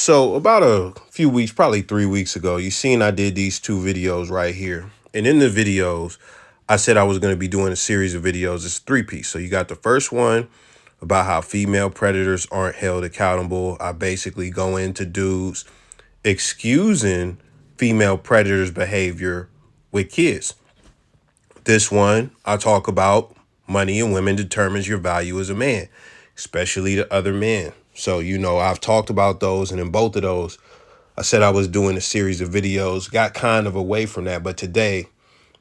So about a few weeks, probably 3 weeks ago, you seen I did these two videos right here. And in the videos, I said I was going to be doing a series of videos. It's a three-piece. So you got the first one about how female predators aren't held accountable. I basically go into dudes excusing female predators' behavior with kids. This one, I talk about money and women determines your value as a man, especially to other men. So, I've talked about those, and in both of those, I said I was doing a series of videos, got kind of away from that, but today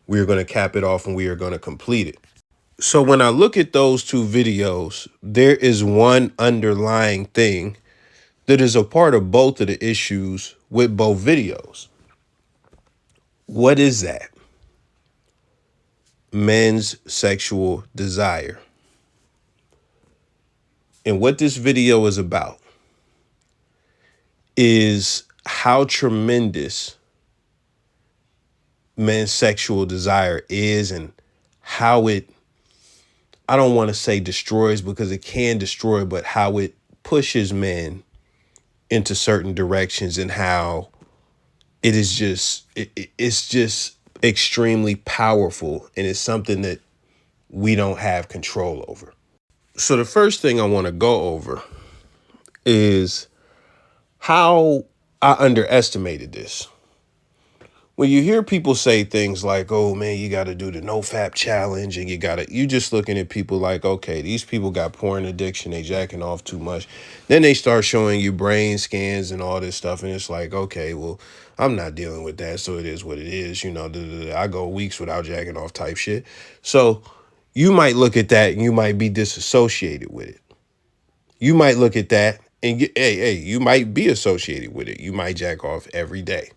we are going to cap it off and we are going to complete it. So when I look at those two videos, there is one underlying thing that is a part of both of the issues with both videos. What is that? Men's sexual desire. And what this video is about is how tremendous men's sexual desire is and how it, I don't want to say destroys because it can destroy, but how it pushes men into certain directions and how it is it's just extremely powerful, and it's something that we don't have control over. So the first thing I want to go over is how I underestimated this. When you hear people say things like, oh man, you got to do the NoFap challenge and you just looking at people like, okay, these people got porn addiction, they jacking off too much. Then they start showing you brain scans and all this stuff. And it's like, okay, well, I'm not dealing with that. So it is what it is. I go weeks without jacking off type shit. So you might look at that and you might be disassociated with it. You might look at that and you might be associated with it. You might jack off every day.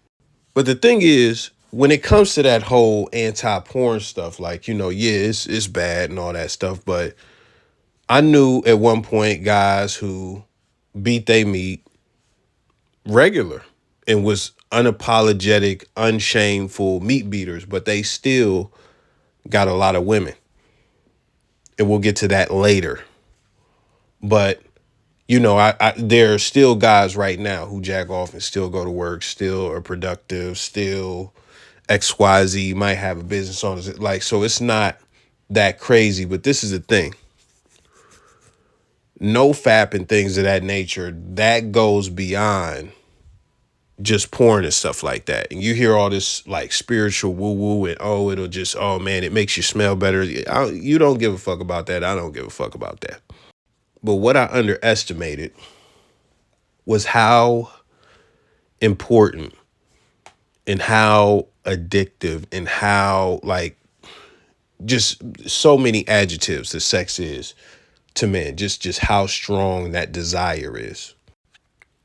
But the thing is, when it comes to that whole anti-porn stuff, like, it's bad and all that stuff. But I knew at one point guys who beat they meat regular and was unapologetic, unshameful meat beaters, but they still got a lot of women. And we'll get to that later. But there are still guys right now who jack off and still go to work, still are productive, still XYZ, might have a business on it. Like, so it's not that crazy, but this is the thing. NoFap and things of that nature, that goes beyond just porn and stuff like that. And you hear all this like spiritual woo-woo and oh man, it makes you smell better. You don't give a fuck about that. I don't give a fuck about that. But what I underestimated was how important and how addictive and how just so many adjectives that sex is to men, just how strong that desire is.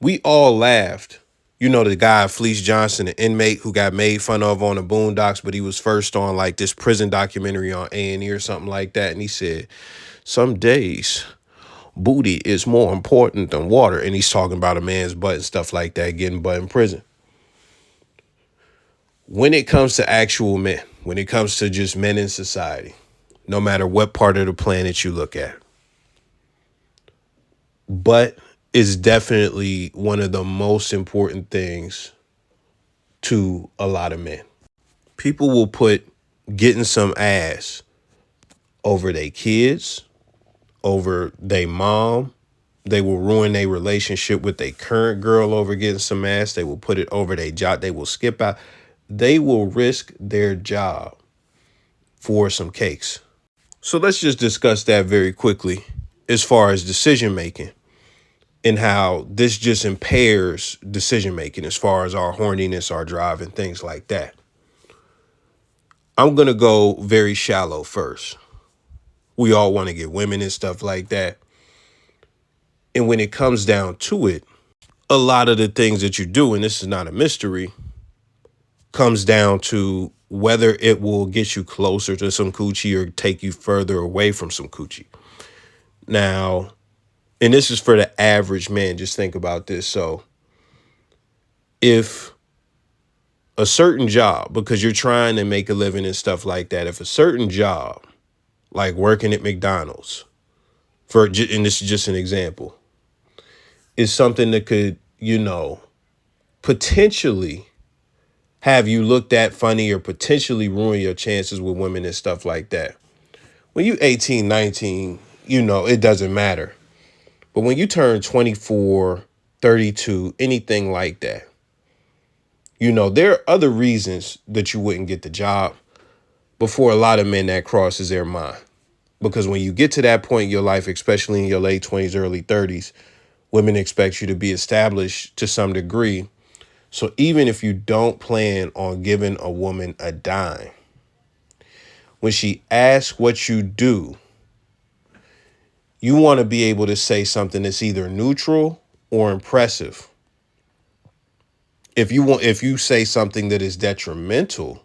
We all laughed. The guy, Fleece Johnson, the inmate who got made fun of on the Boondocks, but he was first on like this prison documentary on A&E or something like that. And he said, some days booty is more important than water. And he's talking about a man's butt and stuff like that, getting butt in prison. When it comes to actual men, when it comes to just men in society, no matter what part of the planet you look at, butt is definitely one of the most important things to a lot of men. People will put getting some ass over their kids, over their mom. They will ruin their relationship with their current girl over getting some ass. They will put it over their job. They will skip out. They will risk their job for some cakes. So let's just discuss that very quickly as far as decision making and how this just impairs decision making as far as our horniness, our drive, and things like that. I'm going to go very shallow first. We all want to get women and stuff like that. And when it comes down to it, a lot of the things that you do, and this is not a mystery, comes down to whether it will get you closer to some coochie or take you further away from some coochie. Now, and this is for the average man, just think about this. So if a certain job, because you're trying to make a living and stuff like that, if a certain job, like working at McDonald's, and this is just an example, is something that could you know, potentially have you looked at funny or potentially ruin your chances with women and stuff like that. When you 18, 19, it doesn't matter. But when you turn 24, 32, anything like that, there are other reasons that you wouldn't get the job. But for a lot of men, that crosses their mind. Because when you get to that point in your life, especially in your late 20s, early 30s, women expect you to be established to some degree. So even if you don't plan on giving a woman a dime, when she asks what you do, you want to be able to say something that's either neutral or impressive. If you say something that is detrimental,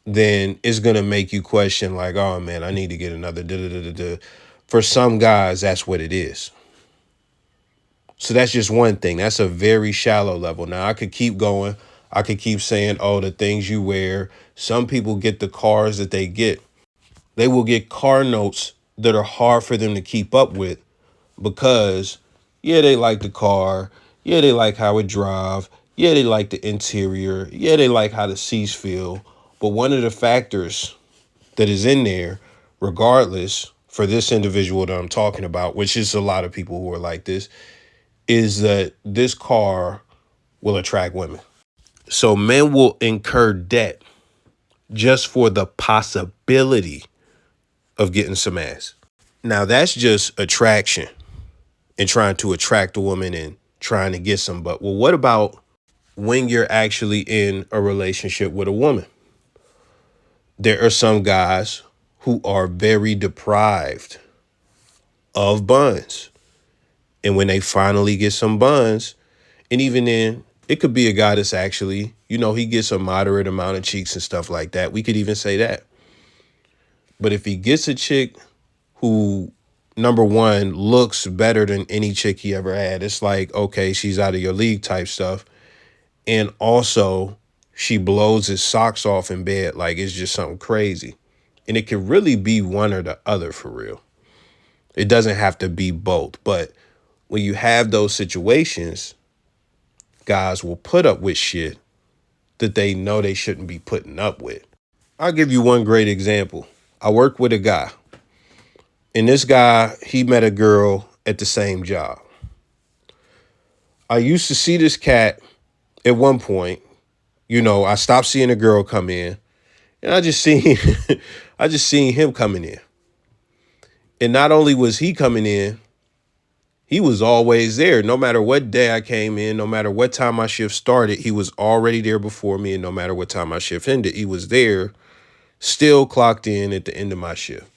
then it's going to make you question like, oh man, I need to get another da-da-da-da-da. For some guys, that's what it is. So that's just one thing. That's a very shallow level. Now I could keep going. I could keep saying, oh, the things you wear. Some people get the cars that they get. They will get car notes that are hard for them to keep up with because, yeah, they like the car. Yeah, they like how it drives. Yeah, they like the interior. Yeah, they like how the seats feel. But one of the factors that is in there, regardless, for this individual that I'm talking about, which is a lot of people who are like this, is that this car will attract women. So men will incur debt just for the possibility of getting some ass. Now that's just attraction and trying to attract a woman and trying to get some butt. Well, what about when you're actually in a relationship with a woman? There are some guys who are very deprived of buns. And when they finally get some buns, and even then, it could be a guy that's actually, he gets a moderate amount of cheeks and stuff like that. We could even say that. But if he gets a chick who, number one, looks better than any chick he ever had, it's like, okay, she's out of your league type stuff. And also, she blows his socks off in bed like it's just something crazy. And it can really be one or the other for real. It doesn't have to be both. But when you have those situations, guys will put up with shit that they know they shouldn't be putting up with. I'll give you one great example. I work with a guy, and this guy, he met a girl at the same job. I used to see this cat at one point. I stopped seeing a girl come in, and I just seen him coming in. And not only was he coming in, he was always there. No matter what day I came in, no matter what time my shift started, he was already there before me. And no matter what time my shift ended, he was there, still clocked in at the end of my shift.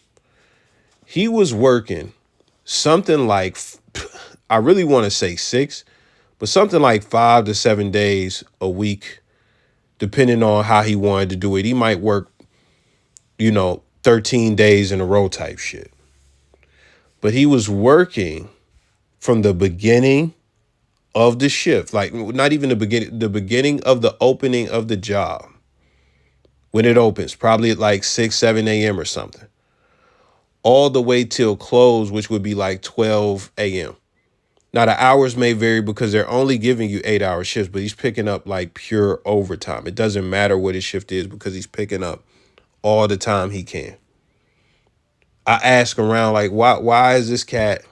He was working something like, I really want to say 6, but something like 5 to 7 days a week, depending on how he wanted to do it. He might work, 13 days in a row type shit. But he was working from the beginning of the shift, like not even the beginning of the opening of the job. When it opens, probably at like 6, 7 a.m. or something, all the way till close, which would be like 12 a.m. Now, the hours may vary because they're only giving you 8-hour shifts, but he's picking up like pure overtime. It doesn't matter what his shift is because he's picking up all the time he can. I ask around, like, why is this cat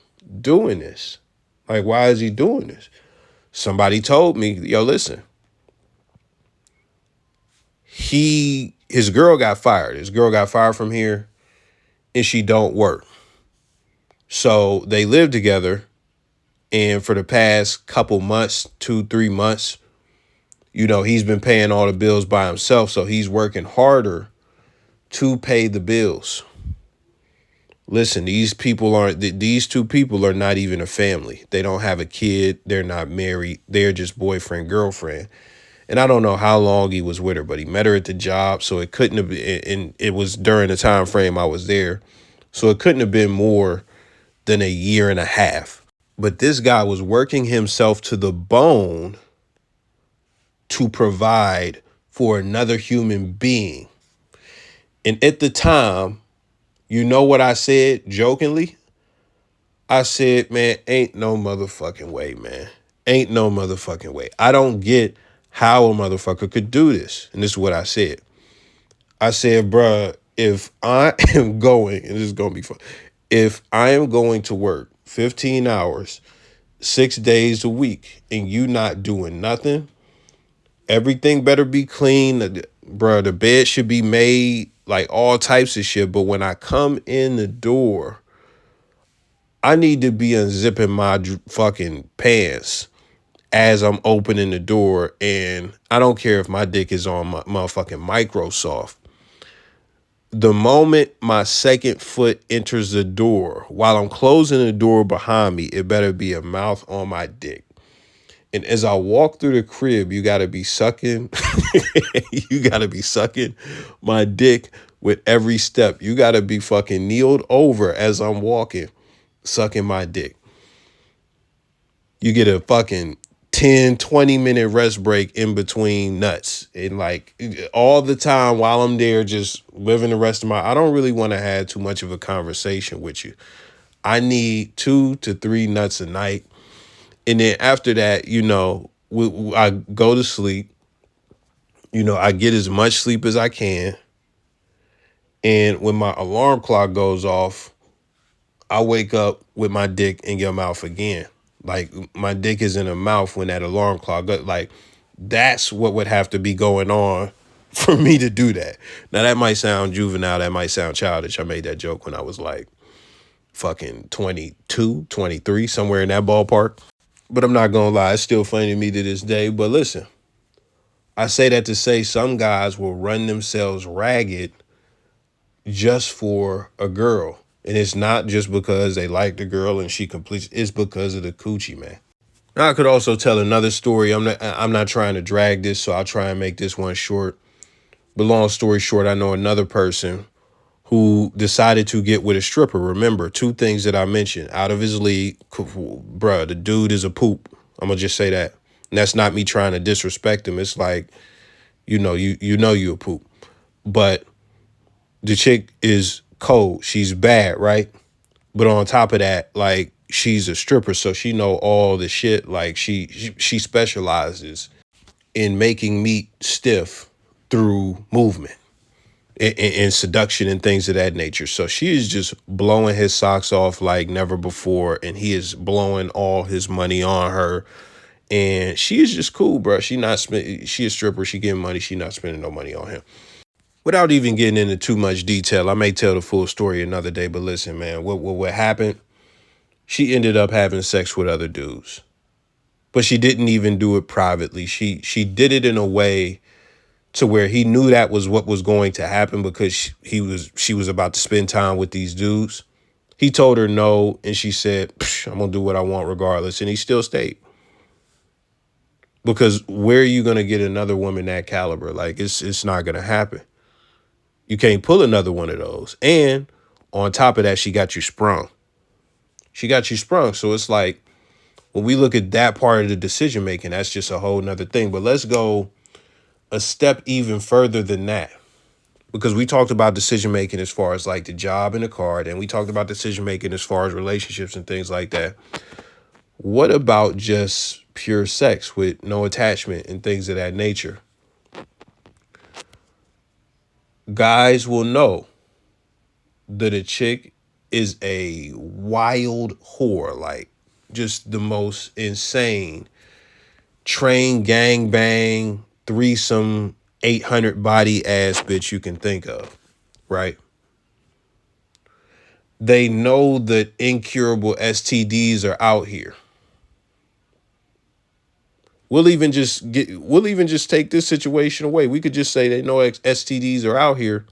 doing this? Like, why is he doing this? Somebody told me, yo, listen, his girl got fired. His girl got fired from here and she don't work. So they live together. And for the past couple months, 2-3 months, he's been paying all the bills by himself. So he's working harder to pay the bills. Listen, these two people are not even a family. They don't have a kid. They're not married. They're just boyfriend, girlfriend. And I don't know how long he was with her, but he met her at the job. So it couldn't have been, and it was during the time frame I was there. So it couldn't have been more than a year and a half. But this guy was working himself to the bone to provide for another human being. And at the time, you know what I said jokingly? I said, man, ain't no motherfucking way, man. Ain't no motherfucking way. I don't get how a motherfucker could do this. And this is what I said. I said, bruh, if I am going, and this is going to be fun, if I am going to work 15 hours, 6 days a week, and you not doing nothing, everything better be clean. Bruh, the bed should be made, like all types of shit. But when I come in the door, I need to be unzipping my fucking pants as I'm opening the door. And I don't care if my dick is on my motherfucking Microsoft. The moment my second foot enters the door, while I'm closing the door behind me, it better be a mouth on my dick. And as I walk through the crib, you gotta be sucking, you gotta be sucking my dick with every step. You gotta be fucking kneeled over as I'm walking, sucking my dick. You get a fucking 10, 20-minute rest break in between nuts. And like all the time while I'm there just living the rest of my, I don't really want to have too much of a conversation with you. I need 2 to 3 nuts a night. And then after that, I go to sleep. I get as much sleep as I can. And when my alarm clock goes off, I wake up with my dick in your mouth again. Like my dick is in her mouth when that alarm clock goes. Like that's what would have to be going on for me to do that. Now that might sound juvenile. That might sound childish. I made that joke when I was like fucking 22, 23, somewhere in that ballpark. But I'm not going to lie. It's still funny to me to this day. But listen, I say that to say some guys will run themselves ragged just for a girl. And it's not just because they like the girl and she completes. It's because of the coochie, man. Now I could also tell another story. I'm not trying to drag this, so I'll try and make this one short. But long story short, I know another person who decided to get with a stripper. Remember, 2 things that I mentioned. Out of his league, bruh, the dude is a poop. I'm going to just say that. And that's not me trying to disrespect him. It's like, you a poop. But the chick is cold. She's bad, right? But on top of that, like, she's a stripper, so she know all the shit. Like, she specializes in making meat stiff through movement and seduction and things of that nature. So she is just blowing his socks off like never before, and he is blowing all his money on her. And she is just cool, bro. She a stripper. She getting money. She not spending no money on him. Without even getting into too much detail, I may tell the full story another day. But listen, man, what happened? She ended up having sex with other dudes, but she didn't even do it privately. She did it in a way to where he knew that was what was going to happen because she was about to spend time with these dudes. He told her no, and she said, I'm gonna do what I want regardless, and he still stayed. Because where are you gonna get another woman that caliber? Like it's not gonna happen. You can't pull another one of those. And on top of that, she got you sprung. She got you sprung. So it's like when we look at that part of the decision making, that's just a whole nother thing. But let's go a step even further than that. Because we talked about decision making as far as like the job and the card, and we talked about decision making as far as relationships and things like that. What about just pure sex with no attachment and things of that nature? Guys will know that a chick is a wild whore, like just the most insane train gangbang threesome 800 body ass bitch you can think of, right? They know that incurable STDs are out here. We'll even just take this situation away. We could just say they know STDs are out here,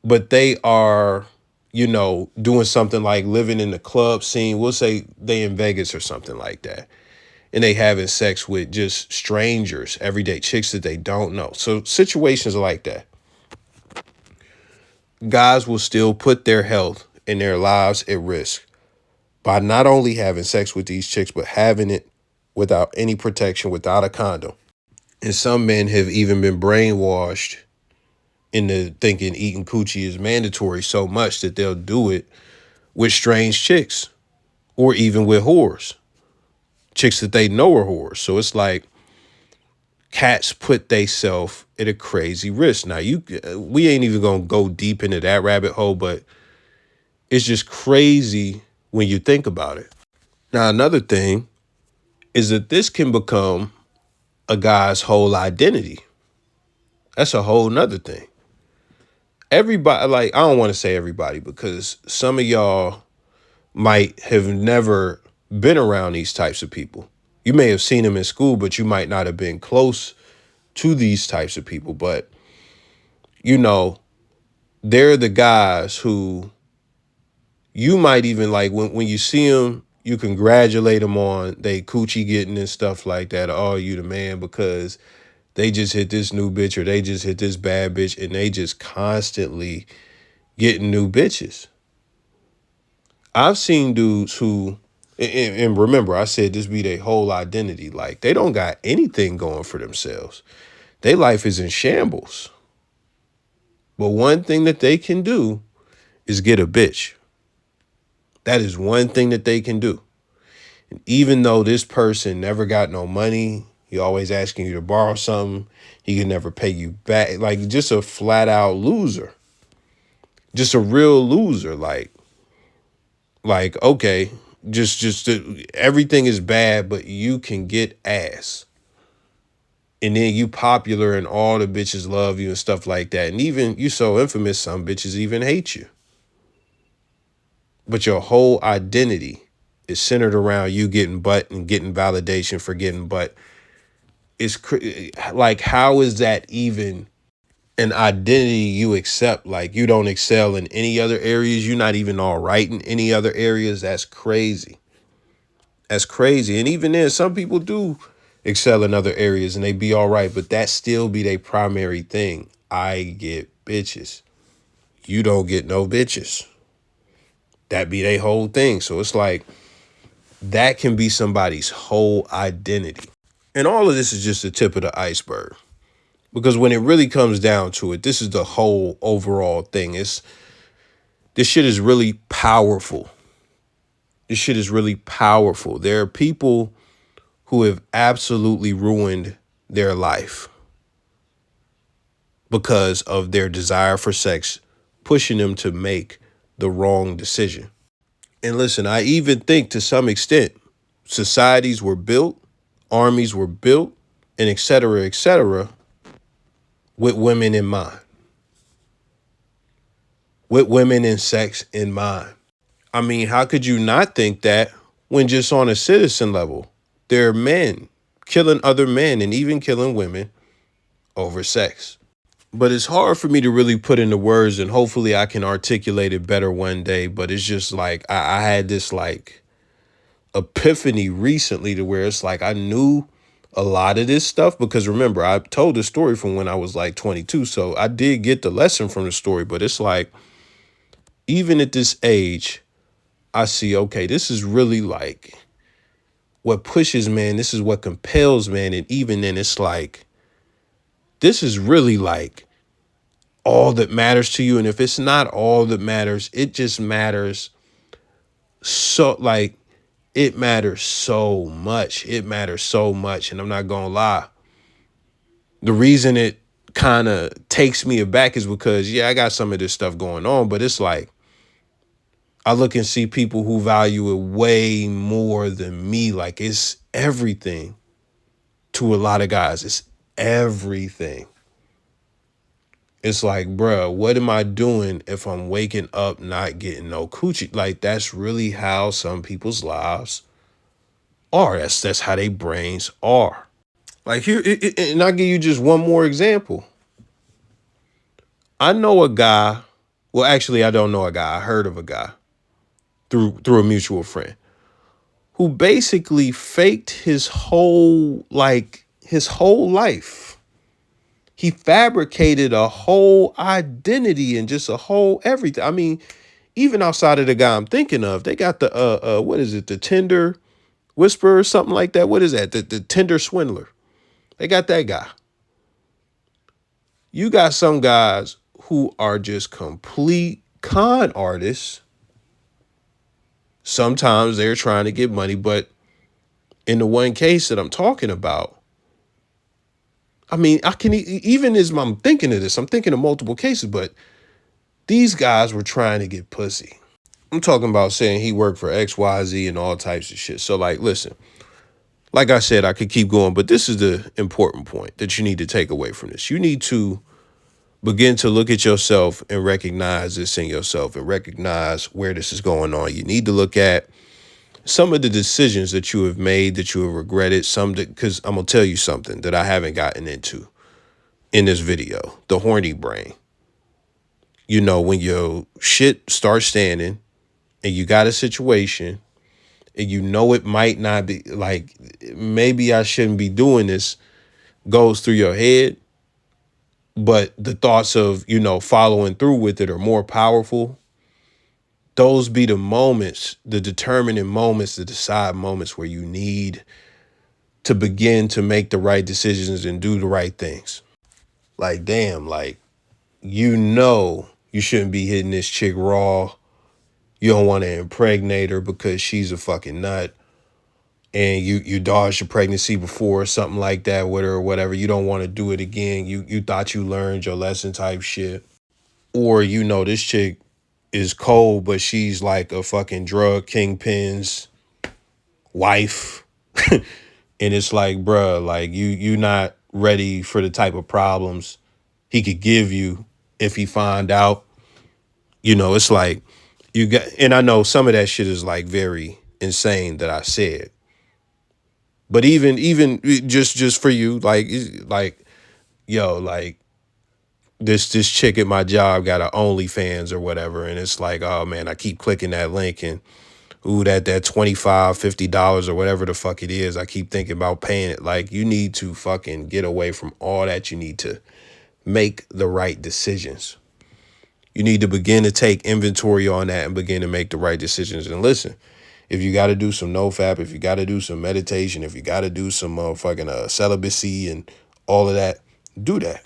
but they are, doing something like living in the club scene. We'll say they in Vegas or something like that. And they having sex with just strangers, everyday chicks that they don't know. So situations like that. Guys will still put their health and their lives at risk by not only having sex with these chicks, but having it without any protection, without a condom. And some men have even been brainwashed into thinking eating coochie is mandatory so much that they'll do it with strange chicks or even with whores chicks that they know are whores. So it's like cats put theyself at a crazy risk. Now we ain't even gonna go deep into that rabbit hole, but it's just crazy when you think about it. Now, another thing is that this can become a guy's whole identity. That's a whole nother thing. Everybody, like, I don't want to say everybody because some of y'all might have never been around these types of people. You may have seen them in school, but you might not have been close to these types of people. But, they're the guys who you might even like when you see them, you congratulate them on they coochie getting and stuff like that. Oh, you the man because they just hit this new bitch or they just hit this bad bitch and they just constantly getting new bitches. I've seen dudes who, and remember, I said this be their whole identity. Like, they don't got anything going for themselves. Their life is in shambles. But one thing that they can do is get a bitch. That is one thing that they can do. And even though this person never got no money, he always asking you to borrow something, he can neto pay you back. Like, just a flat out loser. Just a real loser. Like, okay, just everything is bad, but you can get ass. And then you popular and all the bitches love you and stuff like that. And even you so infamous, some bitches even hate you. But your whole identity is centered around you getting butt and getting validation for getting butt. It's like, how is that even an identity you accept? Like, you don't excel in any other areas. You're not even all right in any other areas. That's crazy. That's crazy. And even then, some people do excel in other areas and they be all right, but that still be their primary thing. I get bitches. You don't get no bitches. That be their whole thing. So it's like, that can be somebody's whole identity. And all of this is just the tip of the iceberg. Because when it really comes down to it, this is the whole overall thing. This shit is really powerful. This shit is really powerful. There are people who have absolutely ruined their life because of their desire for sex, pushing them to make the wrong decision. And listen, I even think to some extent, societies were built, armies were built, and et cetera, with women in mind. With women and sex in mind. I mean, how could you not think that when just on a citizen level, there are men killing other men and even killing women over sex? But it's hard for me to really put into words, and hopefully I can articulate it better one day. But it's just like I had this like epiphany recently to where it's like I knew a lot of this stuff because remember, I told the story from when I was like 22. So I did get the lesson from the story, but it's like even at this age, I see, okay, this is really like what pushes man. This is what compels man. And even then it's like, this is really like all that matters to you. And if it's not all that matters, it just matters. So like, it matters so much. It matters so much. And I'm not going to lie. The reason it kind of takes me aback is because, yeah, I got some of this stuff going on, but it's like, I look and see people who value it way more than me. Like, it's everything to a lot of guys. It's everything. It's like, bruh, what am I doing if I'm waking up not getting no coochie? Like, that's really how some people's lives are. That's how they brains are. Like, here, and I'll give you just one more example. I know a guy. Well, actually, I don't know a guy. I heard of a guy through a mutual friend who basically faked his whole life. He fabricated a whole identity and just a whole everything. I mean, even outside of the guy I'm thinking of, they got the what is it? The Tinder Whisperer or something like that. What is that? The Tinder Swindler. They got that guy. You got some guys who are just complete con artists. Sometimes they're trying to get money, but In the one case that I'm talking about, I mean, I can even as I'm thinking of this, I'm thinking of multiple cases, but these guys were trying to get pussy. I'm talking about saying he worked for XYZ and all types of shit. So, like, listen, like I said, I could keep going, but this is the important point that you need to take away from this. You need to begin to look at yourself and recognize this in yourself and recognize where this is going on. You need to look at some of the decisions that you have made that you have regretted, some because I'm going to tell you something that I haven't gotten into in this video, the horny brain. You know, when your shit starts standing and you got a situation and you know it might not be, like, maybe I shouldn't be doing this, goes through your head, but the thoughts of, you know, following through with it are more powerful. Those be the moments, the determining moments, the decide moments where you need to begin to make the right decisions and do the right things. Like, damn, like, you know, you shouldn't be hitting this chick raw. You don't want to impregnate her because she's a fucking nut. And you dodged your pregnancy before or something like that with her or whatever. You don't want to do it again. You thought you learned your lesson type shit. Or, you know, this chick is cold, but she's like a fucking drug kingpin's wife. And it's like, bruh, like you not ready for the type of problems he could give you if he find out. You know, it's like you got, and I know some of that shit is like very insane that I said. But even just for you, like, yo, like this chick at my job got a OnlyFans or whatever, and it's like, oh man, I keep clicking that link and ooh, that $25-$50 or whatever the fuck it is, I keep thinking about paying it. Like, you need to fucking get away from all that. You need to make the right decisions. You need to begin to take inventory on that and begin to make the right decisions. And listen, if you got to do some nofap, if you got to do some meditation, if you got to do some motherfucking celibacy and all of that, do that.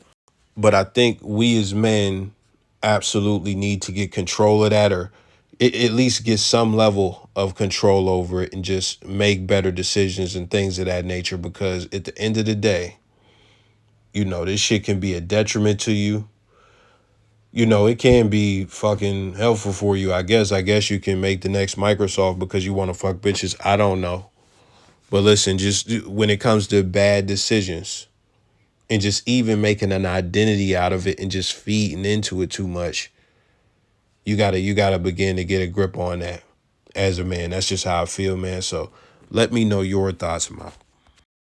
But I think we as men absolutely need to get control of that, or at least get some level of control over it and just make better decisions and things of that nature. Because at the end of the day, you know, this shit can be a detriment to you. You know, it can be fucking helpful for you. I guess you can make the next Microsoft because you want to fuck bitches. I don't know. But listen, just when it comes to bad decisions and just even making an identity out of it and just feeding into it too much, you gotta begin to get a grip on that as a man. That's just how I feel, man. So let me know your thoughts, man.